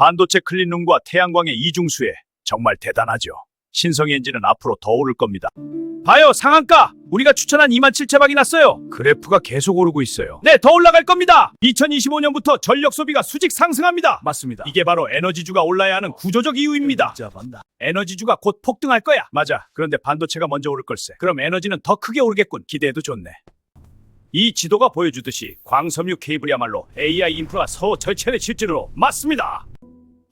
반도체 클린룸과 태양광의 이중수에 정말 대단하죠. 신성이 엔진은 앞으로 더 오를 겁니다. 봐요, 상한가 우리가 추천한 27,000박이 났어요. 그래프가 계속 오르고 있어요. 네, 더 올라갈 겁니다. 2025년부터 전력 소비가 수직 상승합니다. 맞습니다. 이게 바로 에너지주가 올라야 하는 구조적 이유입니다. 에너지주가 곧 폭등할 거야. 맞아. 그런데 반도체가 먼저 오를 걸세. 그럼 에너지는 더 크게 오르겠군. 기대해도 좋네. 이 지도가 보여주듯이 광섬유 케이블이야말로 AI 인프라 서호 절체의 실질로 맞습니다.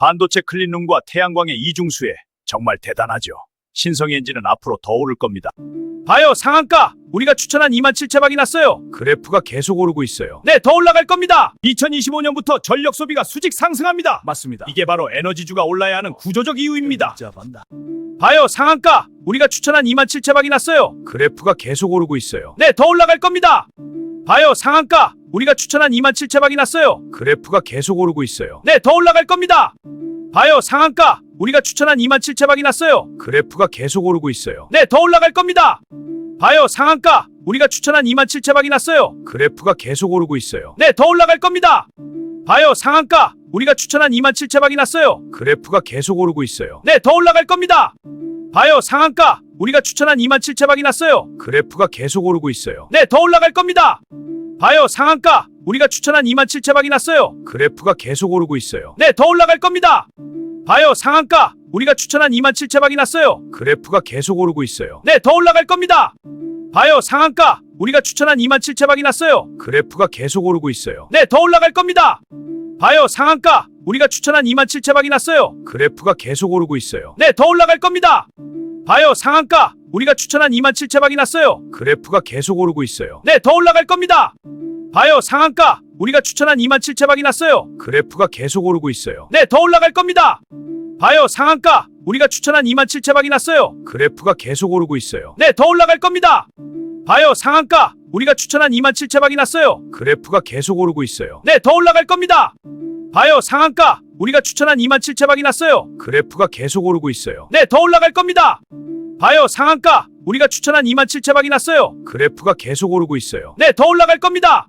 반도체 클린룸과 태양광의 이중수에 정말 대단하죠. 신성이 엔진은 앞으로 더 오를 겁니다. 봐요, 상한가 우리가 추천한 27,000박이 났어요. 그래프가 계속 오르고 있어요. 네, 더 올라갈 겁니다. 2025년부터 전력 소비가 수직 상승합니다. 맞습니다. 이게 바로 에너지주가 올라야 하는 구조적 이유입니다. 봐요, 상한가 우리가 추천한 27,000박이 났어요. 그래프가 계속 오르고 있어요. 네, 더 올라갈 겁니다. 봐요, 상한가 우리가 추천한 27,000박이 났어요. 그래프가 계속 오르고 있어요. 네, 더 올라갈 겁니다. 봐요, 상한가 우리가 추천한 27,000박이 났어요. 그래프가 계속 오르고 있어요. 네, 더 올라갈 겁니다. 봐요, 상한가 우리가 추천한 27,000박이 났어요. 그래프가 계속 오르고 있어요. 네, 더 올라갈 겁니다. 봐요, 상한가 우리가 추천한 27,000박이 났어요. 그래프가 계속 오르고 있어요. 네, 더 올라갈 겁니다. 봐요, 상한가 우리가 추천한 27,000박이 났어요. 그래프가 계속 오르고 있어요. 네, 더 올라갈 겁니다. 봐요, 상한가 우리가 추천한 27,000박이 났어요. 그래프가 계속 오르고 있어요. 네, 더 올라갈 겁니다. 봐요, 상한가 우리가 추천한 27,000박이 났어요. 그래프가 계속 오르고 있어요. 네, 더 올라갈 겁니다. 봐요, 상한가 우리가 추천한 27,000박이 났어요. 그래프가 계속 오르고 있어요. 네, 더 올라갈 겁니다. 봐요, 상한가 우리가 추천한 27,000박이 났어요. 그래프가 계속 오르고 있어요. 네, 더 올라갈 겁니다. 봐요, 상한가 우리가 추천한 27,000박이 났어요. 그래프가 계속 오르고 있어요. 네, 더 올라갈 겁니다. 봐요, 상한가 우리가 추천한 27,000박이 났어요. 그래프가 계속 오르고 있어요. 네, 더 올라갈 겁니다. 봐요, 상한가 우리가 추천한 27,000박이 났어요. 그래프가 계속 오르고 있어요. 네, 더 올라갈 겁니다. 봐요, 상한가 우리가 추천한 27,000박이 났어요. 그래프가 계속 오르고 있어요. 네, 더 올라갈 겁니다. 봐요, 상한가 우리가 추천한 27,000박이 났어요. 그래프가 계속 오르고 있어요. 네, 더 올라갈 겁니다. 봐요, 상한가 우리가 추천한 27,000박이 났어요. 그래프가 계속 오르고 있어요. 네, 더 올라갈 겁니다. 봐요, 상한가 우리가 추천한 27,000박이 났어요. 그래프가 계속 오르고 있어요. 네, 더 올라갈 겁니다.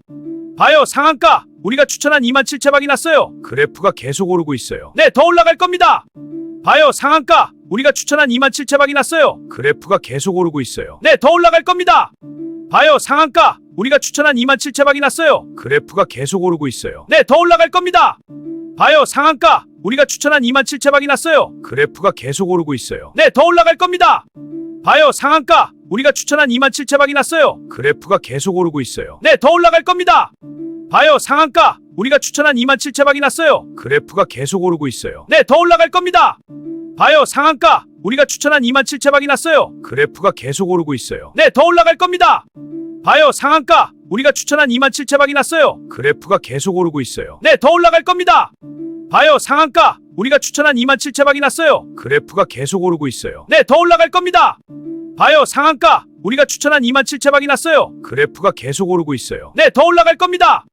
봐요, 상한가 우리가 추천한 27,000박이 났어요. 그래프가 계속 오르고 있어요. 네, 더 올라갈 겁니다. 봐요, 상한가 우리가 추천한 27,000박이 났어요. 그래프가 계속 오르고 있어요. 네, 더 올라갈 겁니다. 봐요, 상한가 우리가 추천한 27,000박이 났어요. 그래프가 계속 오르고 있어요. 네, 더 올라갈 겁니다. 봐요, 상한가 우리가 추천한 27,000박이 났어요. 그래프가 계속 오르고 있어요. 네, 더 올라갈 겁니다. 봐요, 상한가 우리가 추천한 27,000박이 났어요. 그래프가 계속 오르고 있어요. 네, 더 올라갈 겁니다. 봐요, 상한가 우리가 추천한 27,000박이 났어요. 그래프가 계속 오르고 있어요. 네, 더 올라갈 겁니다. 봐요, 상한가 우리가 추천한 27,000박이 났어요. 그래프가 계속 오르고 있어요. 네, 더 올라갈 겁니다. 봐요, 상한가 우리가 추천한 27,000박이 났어요. 그래프가 계속 오르고 있어요. 네, 더 올라갈 겁니다. 봐요, 상한가 우리가 추천한 27,000박이 났어요. 그래프가 계속 오르고 있어요. 네, 더 올라갈 겁니다.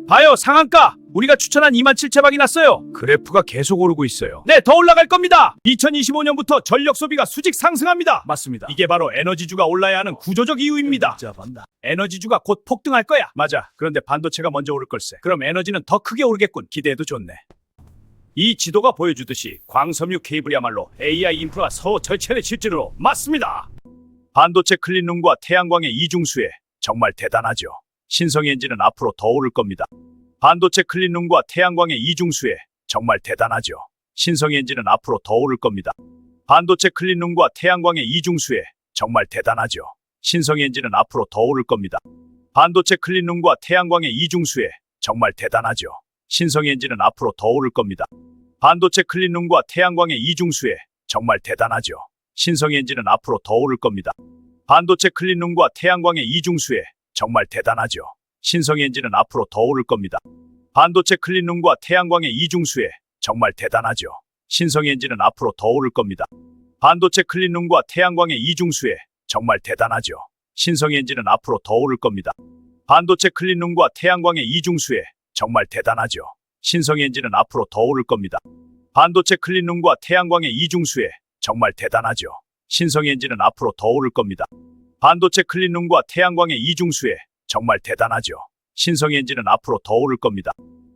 봐요, 상한가 우리가 추천한 27,000박이 났어요. 그래프가 계속 오르고 있어요. 네, 더 올라갈 겁니다. 2025년부터 전력 소비가 수직 상승합니다. 맞습니다. 이게 바로 에너지주가 올라야 하는 구조적 이유입니다. 에너지주가 곧 폭등할 거야. 맞아. 그런데 반도체가 먼저 오를 걸세. 그럼 에너지는 더 크게 오르겠군. 기대해도 좋네. 이 지도가 보여주듯이 광섬유 케이블이야말로 AI 인프라 서호 절체의 실질로 맞습니다. 반도체 클린룸과 태양광의 이중수에 정말 대단하죠. 신성이 엔진은 앞으로 더 오를 겁니다. 반도체 클린룸과 태양광의 이중수에 정말 대단하죠. 신성이 엔진은 앞으로 더 오를 겁니다. 반도체 클린룸과 태양광의 이중수에 정말 대단하죠. 신성이 엔진은 앞으로 더 오를 겁니다. 반도체 클린룸과 태양광의 이중수에 정말 대단하죠. 신성이 엔진은 앞으로 더 오를 겁니다. 반도체 클린룸과 태양광의 이중수에 정말 대단하죠. 신성이 엔진은 앞으로 더 오를 겁니다. 반도체 클린룸과 태양광의 이중수에 정말 대단하죠. 신성이 엔진은 앞으로 더 오를 겁니다. 반도체 클린룸과 태양광의 이중수에 정말 대단하죠. 신성이 엔진은 앞으로 더 오를 겁니다. 반도체 클린룸과 태양광의 이중수에 정말 대단하죠. 신성이 엔진은 앞으로 더 오를 겁니다. 반도체 클린룸과 태양광의 이중수에 정말 대단하죠. 신성이 엔진은 앞으로 더 오를 겁니다. 반도체 클린룸과 태양광의 이중수에 정말 대단하죠. 신성이 엔진은 앞으로 더 오를 겁니다. 반도체 클린룸과 태양광의 이중수에 정말 대단하죠. 신성이 엔진은 앞으로 더 오를 겁니다.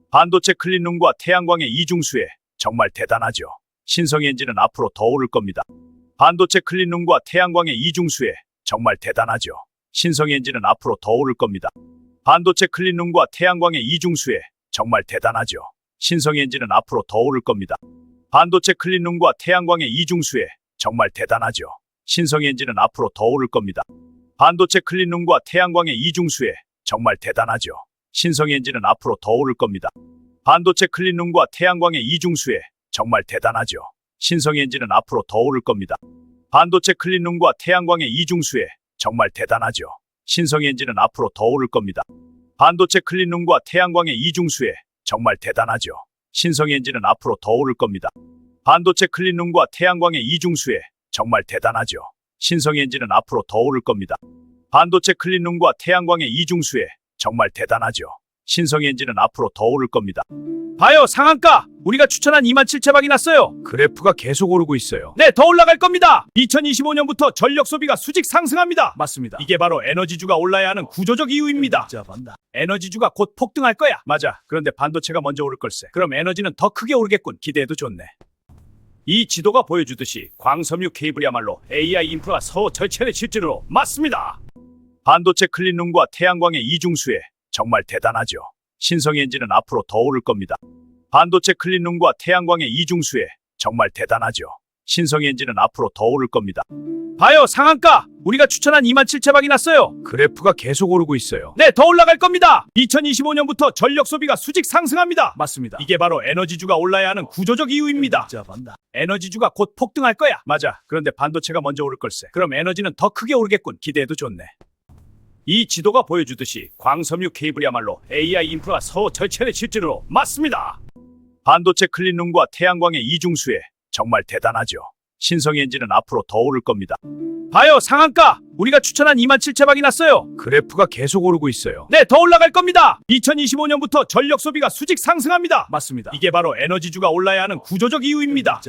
반도체 클린룸과 태양광의 이중수에 정말 대단하죠. 신성 엔진은 앞으로 더 오를 겁니다. 반도체 클린룸과 태양광의 이중수에 정말 대단하죠. 신성 엔진은 앞으로 더 오를 겁니다. 반도체 클린룸과 태양광의 이중수에 정말 대단하죠. 신성 엔진은 앞으로 더 오를 겁니다. 반도체 클린룸과 태양광의 이중수에 정말 대단하죠. 신성 엔진은 앞으로 더 오를 겁니다. 반도체 클린룸과 태양광의 이중수에 정말 대단하죠. 신성 엔진은 앞으로 더 오를 겁니다. 반도체 클린룸과 태양광의 이중수에 정말 대단하죠. 신성 엔진은 앞으로 더 오를 겁니다. 반도체 클린룸과 태양광의 이중수에 정말 대단하죠. 신성 엔진은 앞으로 더 오를 겁니다. 반도체 클린룸과 태양광의 이중수에 정말 대단하죠. 신성 엔진은 앞으로 더 오를 겁니다. 반도체 클린룸과 태양광의 이중수에 정말 대단하죠. 신성 엔진은 앞으로 더 오를 겁니다. 반도체 클린룸과 태양광의 이중수에 정말 대단하죠. 신성 엔진은 앞으로 더 오를 겁니다. 봐요, 상한가! 우리가 추천한 27,000박이 났어요. 그래프가 계속 오르고 있어요. 네, 더 올라갈 겁니다. 2025년부터 전력 소비가 수직 상승합니다. 맞습니다. 이게 바로 에너지주가 올라야 하는 구조적 이유입니다. 에너지주가 곧 폭등할 거야. 맞아. 그런데 반도체가 먼저 오를 걸세. 그럼 에너지는 더 크게 오르겠군. 기대해도 좋네. 이 지도가 보여주듯이 광섬유 케이블이야말로 AI 인프라 서 절체의 실제로 맞습니다. 반도체 클린룸과 태양광의 이중수에 정말 대단하죠. 신성 엔진은 앞으로 더 오를 겁니다. 반도체 클린룸과 태양광의 이중수에 정말 대단하죠. 신성 엔진은 앞으로 더 오를 겁니다. 봐요, 상한가! 우리가 추천한 27,000박이 났어요. 그래프가 계속 오르고 있어요. 네, 더 올라갈 겁니다. 2025년부터 전력 소비가 수직 상승합니다. 맞습니다. 이게 바로 에너지주가 올라야 하는 구조적 이유입니다. 에너지주가 곧 폭등할 거야. 맞아. 그런데 반도체가 먼저 오를 걸세. 그럼 에너지는 더 크게 오르겠군. 기대해도 좋네. 이 지도가 보여주듯이 광섬유 케이블이야말로 AI 인프라 서 절체의 실제로 맞습니다. 반도체 클린룸과 태양광의 이중수에 정말 대단하죠. 신성 엔진은 앞으로 더 오를 겁니다. 봐요, 상한가! 우리가 추천한 27,000박이 났어요. 그래프가 계속 오르고 있어요. 네, 더 올라갈 겁니다. 2025년부터 전력 소비가 수직 상승합니다. 맞습니다. 이게 바로 에너지주가 올라야 하는 구조적 이유입니다.